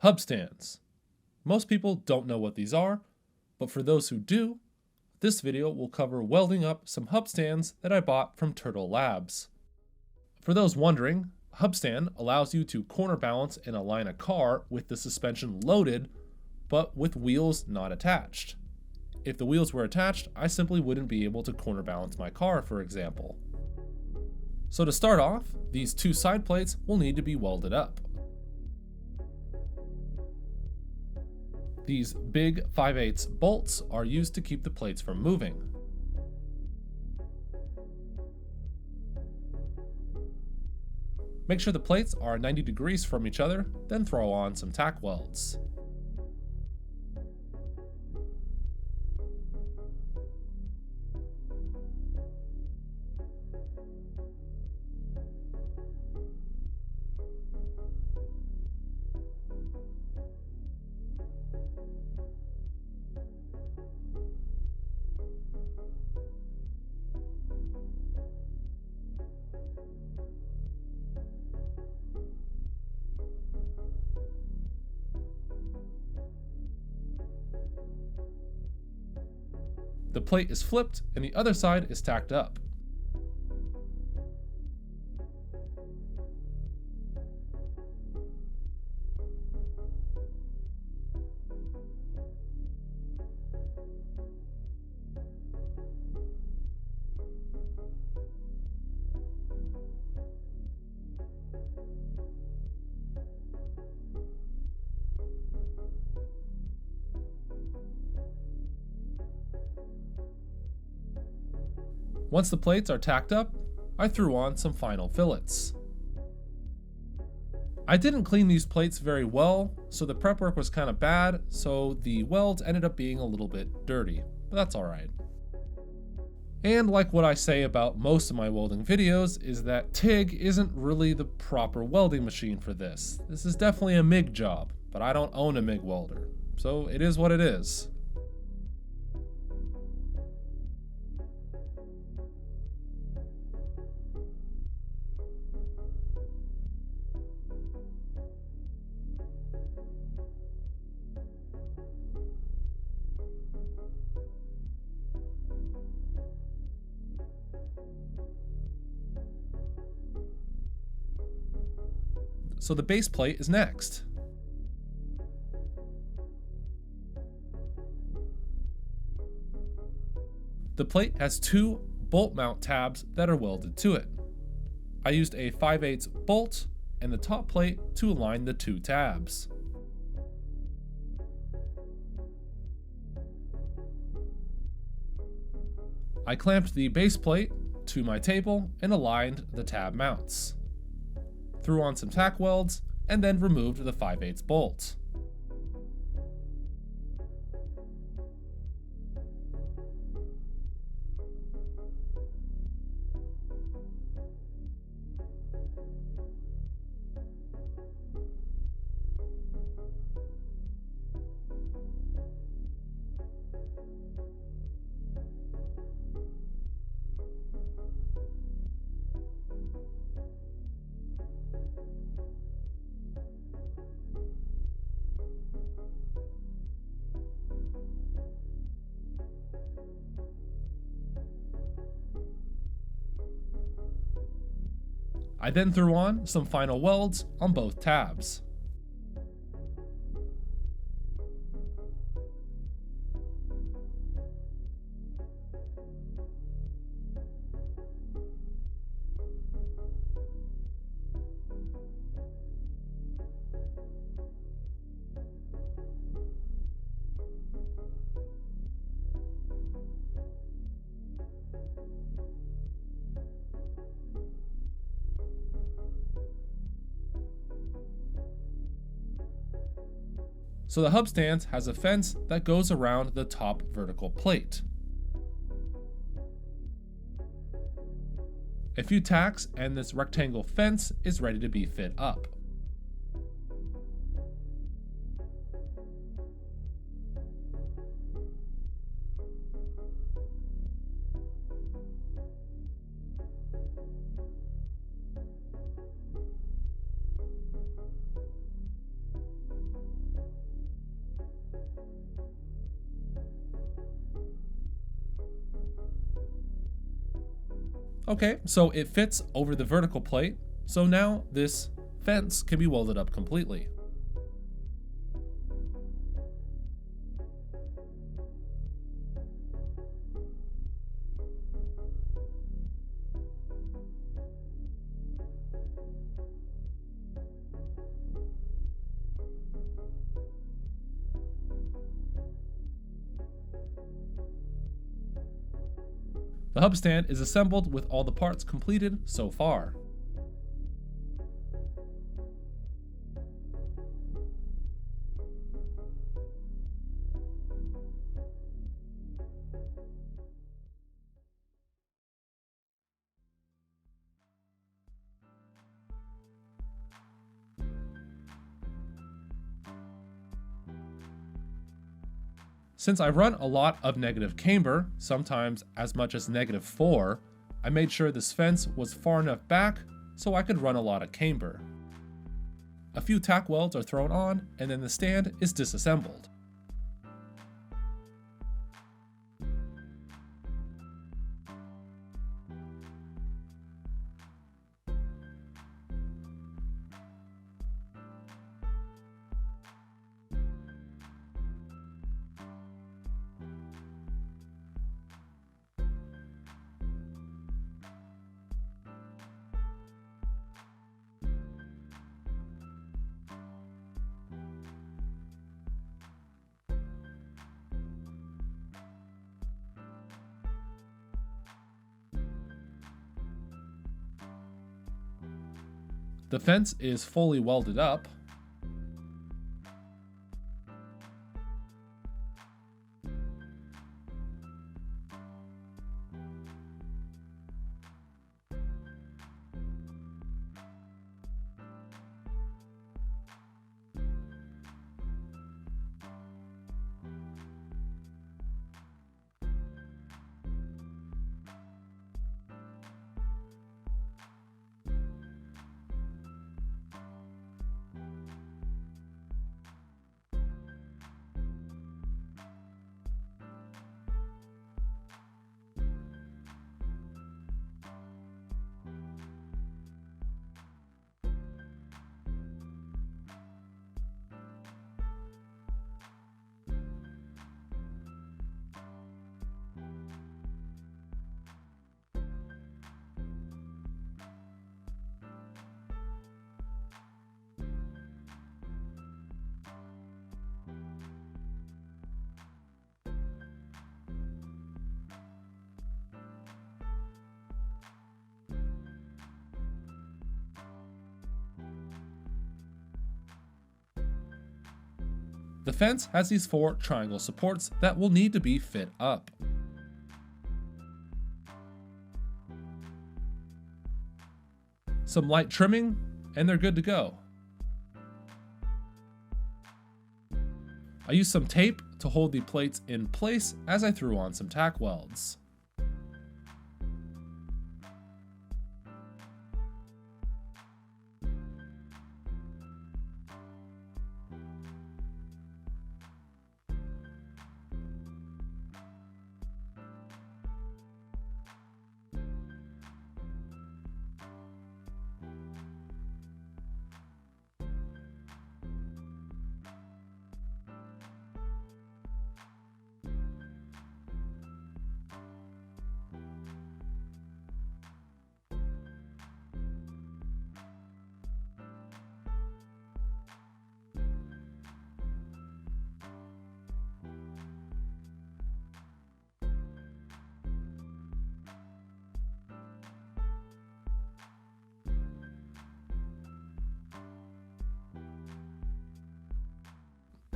Hub stands. Most people don't know what these are, but for those who do, this video will cover welding up some hub stands that I bought from Turtle Labs. For those wondering, a hub stand allows you to corner balance and align a car with the suspension loaded, but with wheels not attached. If the wheels were attached, I simply wouldn't be able to corner balance my car, for example. So to start off, these two side plates will need to be welded up. These big 5/8 bolts are used to keep the plates from moving. Make sure the plates are 90 degrees from each other, then throw on some tack welds. The plate is flipped and the other side is tacked up. Once the plates are tacked up, I threw on some final fillets. I didn't clean these plates very well, so the prep work was kind of bad, so the welds ended up being a little bit dirty, but that's alright. And like what I say about most of my welding videos, is that TIG isn't really the proper welding machine for this. This is definitely a MIG job, but I don't own a MIG welder, so it is what it is. So the base plate is next. The plate has two bolt mount tabs that are welded to it. I used a 5/8 bolt and the top plate to align the two tabs. I clamped the base plate to my table and aligned the tab mounts. Threw on some tack welds, and then removed the 5/8 bolt. I then threw on some final welds on both tabs. So the hub stand has a fence that goes around the top vertical plate. A few tacks and this rectangle fence is ready to be fit up. Okay, so it fits over the vertical plate, so now this fence can be welded up completely. The hub stand is assembled with all the parts completed so far. Since I run a lot of negative camber, sometimes as much as -4, I made sure this fence was far enough back so I could run a lot of camber. A few tack welds are thrown on, and then the stand is disassembled. The fence is fully welded up. The fence has these 4 triangle supports that will need to be fit up. Some light trimming, and they're good to go. I used some tape to hold the plates in place as I threw on some tack welds.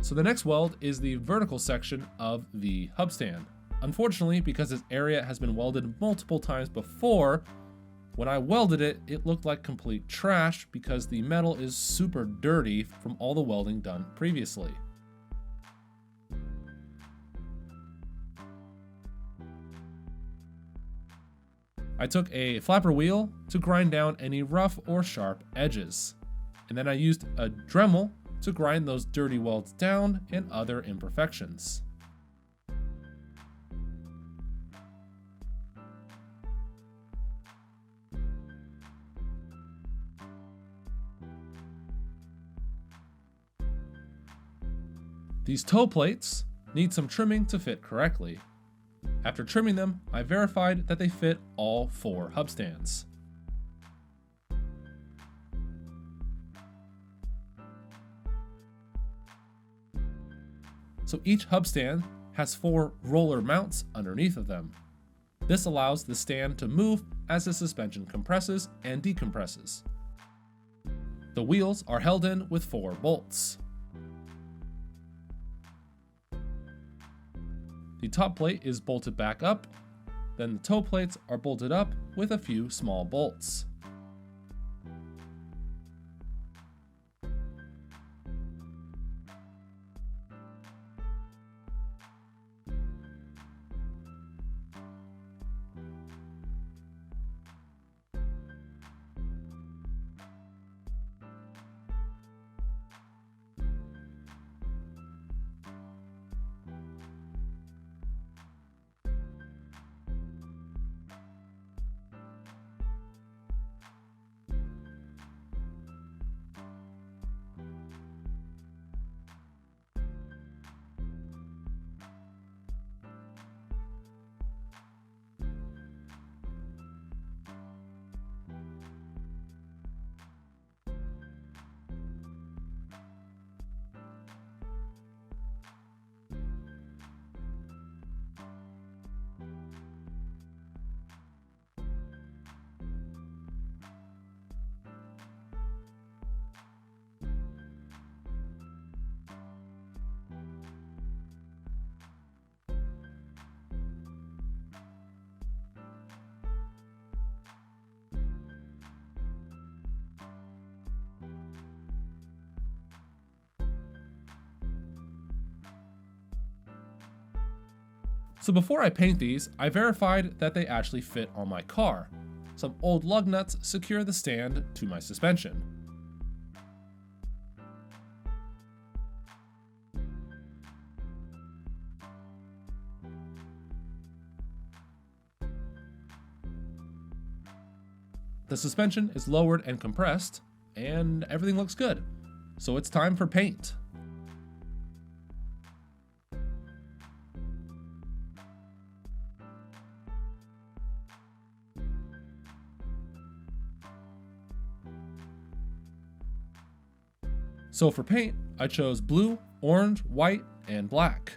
So the next weld is the vertical section of the hub stand. Unfortunately, because this area has been welded multiple times before, when I welded it, it looked like complete trash because the metal is super dirty from all the welding done previously. I took a flapper wheel to grind down any rough or sharp edges, and then I used a Dremel to grind those dirty welds down and other imperfections. These toe plates need some trimming to fit correctly. After trimming them, I verified that they fit all 4 hub stands. So each hub stand has 4 roller mounts underneath of them. This allows the stand to move as the suspension compresses and decompresses. The wheels are held in with 4 bolts. The top plate is bolted back up, then the toe plates are bolted up with a few small bolts. So before I paint these, I verified that they actually fit on my car. Some old lug nuts secure the stand to my suspension. The suspension is lowered and compressed, and everything looks good. So it's time for paint. So for paint, I chose blue, orange, white, and black.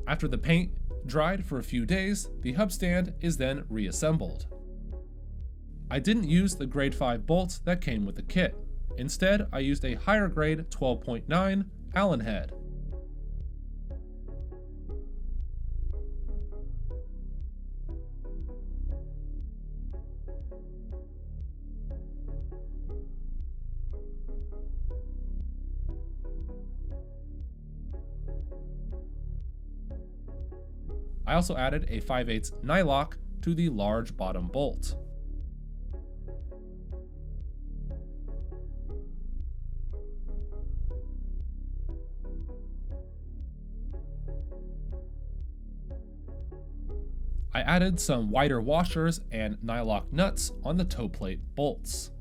After the paint dried for a few days, the hub stand is then reassembled. I didn't use the grade 5 bolts that came with the kit. Instead, I used a higher grade 12.9 Allen head. I also added a 5/8 nylock to the large bottom bolt. I added some wider washers and nylock nuts on the toe plate bolts.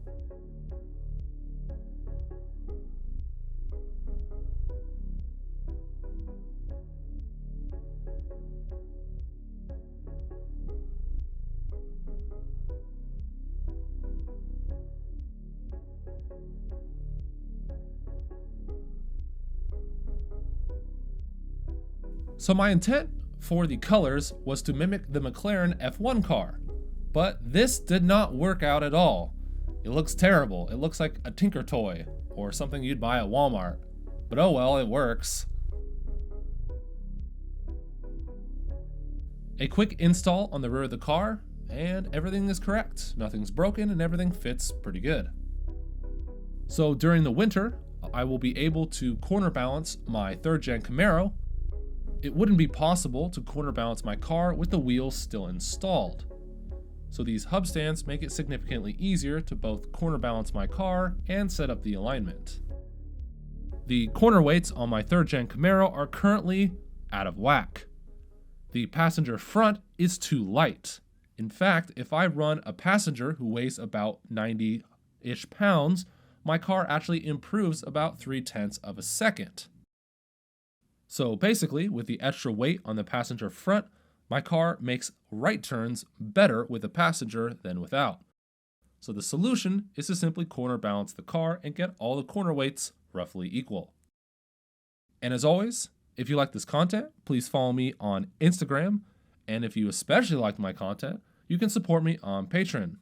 So my intent for the colors was to mimic the McLaren F1 car, but this did not work out at all. It looks terrible. It looks like a Tinker toy or something you'd buy at Walmart, but oh well, it works. A quick install on the rear of the car, and everything is correct. Nothing's broken and everything fits pretty good. So during the winter, I will be able to corner balance my 3rd gen Camaro. It wouldn't be possible to corner balance my car with the wheels still installed. So these hub stands make it significantly easier to both corner balance my car and set up the alignment. The corner weights on my 3rd gen Camaro are currently out of whack. The passenger front is too light. In fact, if I run a passenger who weighs about 90-ish pounds, my car actually improves about 0.3 of a second. So basically, with the extra weight on the passenger front, my car makes right turns better with a passenger than without. So the solution is to simply corner balance the car and get all the corner weights roughly equal. And as always, if you like this content, please follow me on Instagram. And if you especially like my content, you can support me on Patreon.